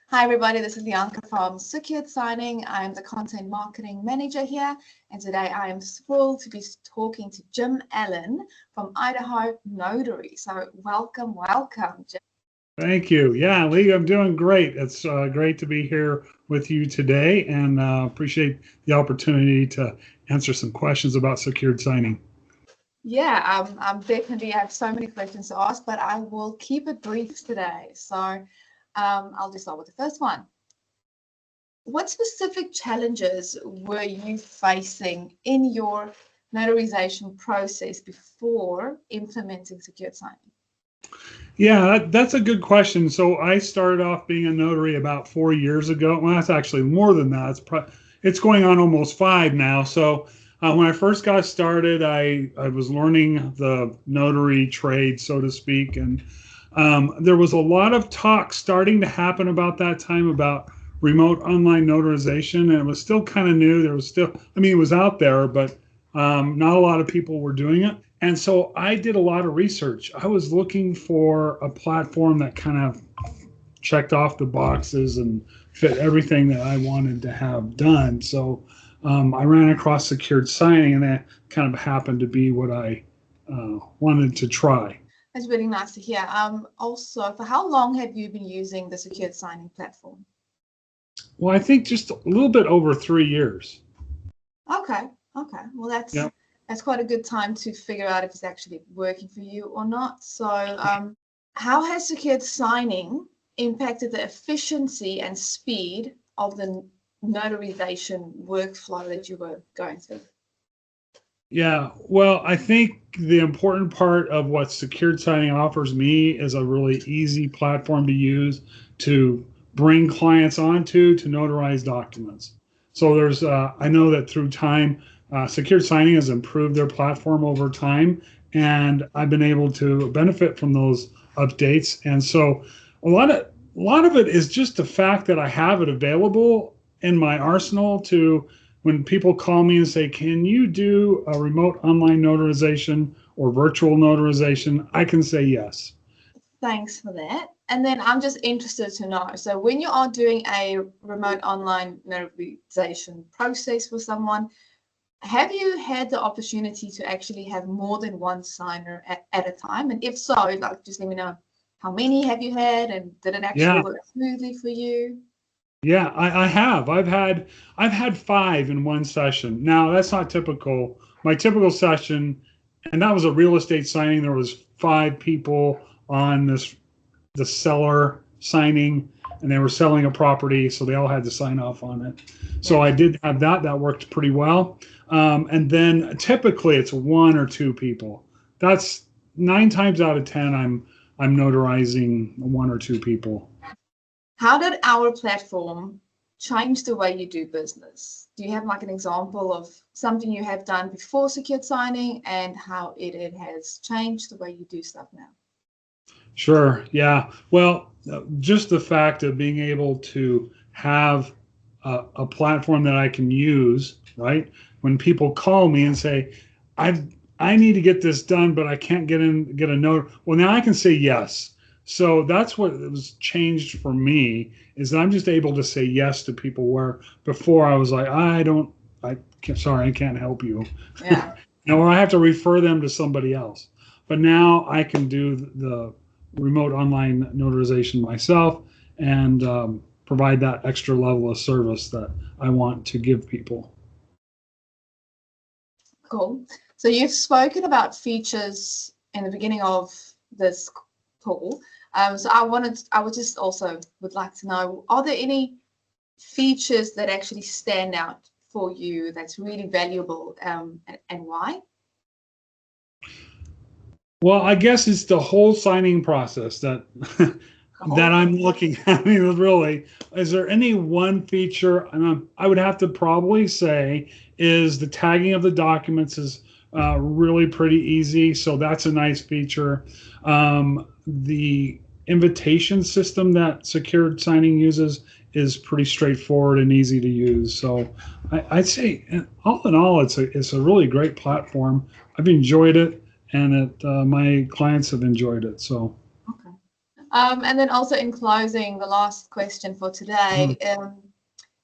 Hi everybody, this is Lianka from Secured Signing. I'm the Content Marketing Manager here, and today I am thrilled to be talking to Jim Allen from Idaho Notary. So welcome, Jim. Thank you. Yeah, Lee, I'm doing great. It's great to be here with you today, and appreciate the opportunity to answer some questions about secured signing. Yeah, I'm definitely have so many questions to ask, but I will keep it brief today. So I'll just start with the first one. What specific challenges were you facing in your notarization process before implementing secured signing? Yeah, that's a good question. So I started off being a notary about 4 years ago. Well, that's actually more than that. It's going on almost 5 now. So when I first got started, I was learning the notary trade, so to speak, and there was a lot of talk starting to happen about that time about remote online notarization, and it was still kind of new. There was still, I mean, it was out there, but not a lot of people were doing it. And so I did a lot of research. I was looking for a platform that kind of checked off the boxes and fit everything that I wanted to have done. So I ran across secured signing, and that kind of happened to be what I wanted to try. That's really nice to hear. Also, for how long have you been using the secured signing platform? Well, I think just a little bit over 3 years. Okay. Well, that's quite a good time to figure out if it's actually working for you or not. So, how has secured signing impacted the efficiency and speed of the notarization workflow that you were going through? Yeah, well, I think the important part of what secured signing offers me is a really easy platform to use to bring clients onto to notarize documents. So I know that through time, secured signing has improved their platform over time, and I've been able to benefit from those updates. And so a lot of it is just the fact that I have it available in my arsenal to when people call me and say, can you do a remote online notarization or virtual notarization? I can say yes. Thanks for that. And then I'm just interested to know, so when you are doing a remote online notarization process for someone, have you had the opportunity to actually have more than one signer at a time? And if so, like, just let me know how many have you had, and did it actually work smoothly for you? Yeah, I have. I've had 5 in one session. Now that's not typical. My typical session, and that was a real estate signing. There was 5 people on the seller signing, and they were selling a property, so they all had to sign off on it. So I did have that. That worked pretty well. And then typically it's 1 or 2 people. That's 9 times out of 10. I'm notarizing 1 or 2 people. How did our platform change the way you do business? Do you have like an example of something you have done before secured signing and how it has changed the way you do stuff now? Sure. Yeah. Well, just the fact of being able to have a platform that I can use, right? When people call me and say, I need to get this done, but I can't get a note. Well, now I can say yes. So that's what was changed for me, is that I'm just able to say yes to people, where before I was like, sorry, I can't help you. Yeah. Or I have to refer them to somebody else. But now I can do the remote online notarization myself and provide that extra level of service that I want to give people. Cool. So you've spoken about features in the beginning of this call. So I would just also would like to know, are there any features that actually stand out for you that's really valuable, and why? Well, I guess it's the whole signing process that I'm looking at. I mean, really, is there any one feature? And I would have to probably say is the tagging of the documents is really pretty easy. So that's a nice feature. The invitation system that secured signing uses is pretty straightforward and easy to use. So I'd say, all in all, it's a really great platform. I've enjoyed it, and my clients have enjoyed it. So. Okay. And then also in closing, the last question for today,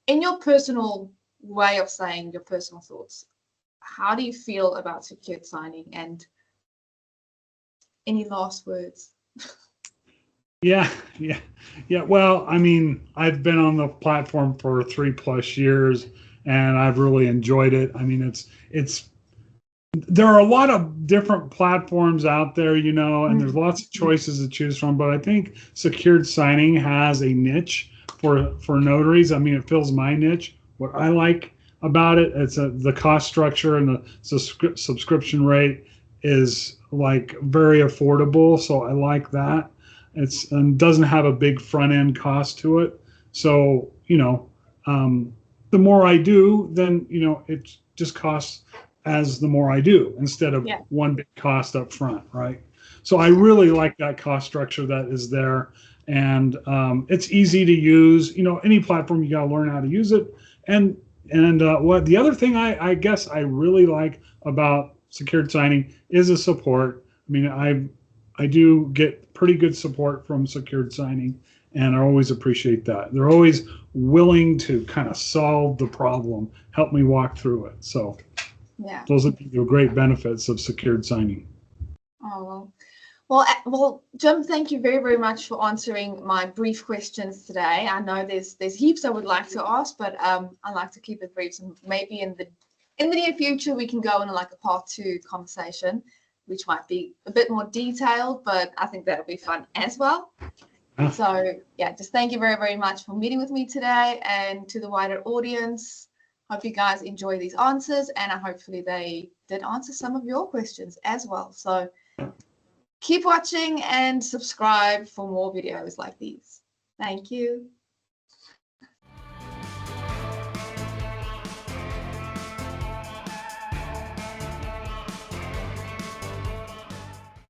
in your personal way of saying your personal thoughts, how do you feel about secured signing, and any last words? Yeah, yeah. Well, I mean, I've been on the platform for 3+ years, and I've really enjoyed it. I mean, it's there are a lot of different platforms out there, and there's lots of choices to choose from. But I think secured signing has a niche for notaries. I mean, it fills my niche. What I like about it, it's the cost structure and the subscription rate is like very affordable. So I like that. It's and doesn't have a big front end cost to it. So the more I do, then it just costs as the more I do instead of one big cost up front, right? So I really like that cost structure that is there, and it's easy to use. Any platform, you got to learn how to use it. And what the other thing I guess I really like about secured signing is the support. I mean, I do get pretty good support from secured signing, and I always appreciate that. They're always willing to kind of solve the problem, help me walk through it. So Yeah. those are the great benefits of secured signing. Oh, well, Jim, thank you very, very much for answering my brief questions today. I know there's heaps I would like to ask, but I like to keep it brief. So maybe in the near future we can go in like a part 2 conversation, which might be a bit more detailed, but I think that'll be fun as well. So yeah, just thank you very, very much for meeting with me today, and to the wider audience. Hope you guys enjoy these answers, and hopefully they did answer some of your questions as well. So keep watching and subscribe for more videos like these. Thank you.